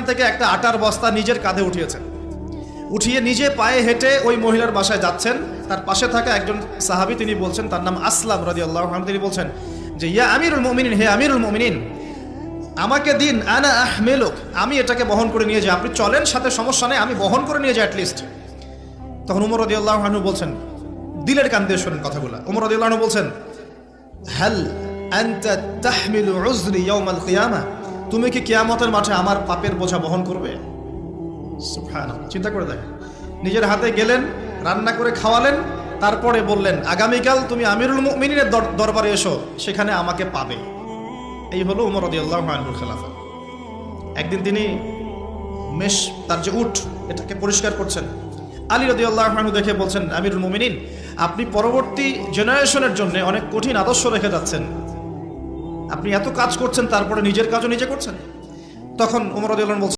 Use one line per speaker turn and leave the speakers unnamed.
থেকে একটা আটার বস্তা নিজের কাঁধে উঠিয়েছেন, উঠিয়ে নিজে পায়ে হেঁটে ওই মহিলার বাসায় যাচ্ছেন। তার পাশে থাকা একজন সাহাবী, তিনি বলছেন, তার নাম আসলাম রাদিয়াল্লাহু আনহু, তিনি বলছেন যে ইয়া আমিরুল মুমিনিন, হে আমিরুল মুমিনিন, আমাকে দিন, আনা আহমেলুক, আমি এটাকে বহন করে নিয়ে যাই, আপনি চলেন সাথে, সমস্যা নেই, আমি বহন করে নিয়ে যাই অ্যাটলিস্ট। তখন উমর রাদিয়াল্লাহু আনহু বলছেন, দিলের কান দিয়ে শোনেন কথাগুলো, উমর রাদিয়াল্লাহু আনহু বলছেন, হাল আনতা তাহমিলু উযরি ইয়াউমাল কিয়ামা, তুমি কি কিয়ামতের মাঠে আমার পাপের বোঝা বহন করবে? সুবহানাল্লাহ, চিন্তা করে দেখেন, নিজের হাতে গেলেন, রান্না করে খাওয়ালেন, তারপরে বললেন আগামীকাল তুমি আমিরুল মুমিনিনের দরবারে এসো, সেখানে আমাকে পাবে। এই হলো উমর রাদিয়াল্লাহু আনহুর খেলাফত। একদিন তিনি তার যে উট, এটাকে পরিষ্কার করছেন। আলী রাদিয়াল্লাহু আনহু দেখে বলছেন, আমিরুল মুমিনিন, আপনি পরবর্তী জেনারেশনের জন্য অনেক কঠিন আদর্শ রেখে যাচ্ছেন, আপনি এত কাজ করছেন, তারপরে নিজের কাজও নিজে করছেন। তখন উমর রাদিয়াল্লাহু আনহু বলছেন,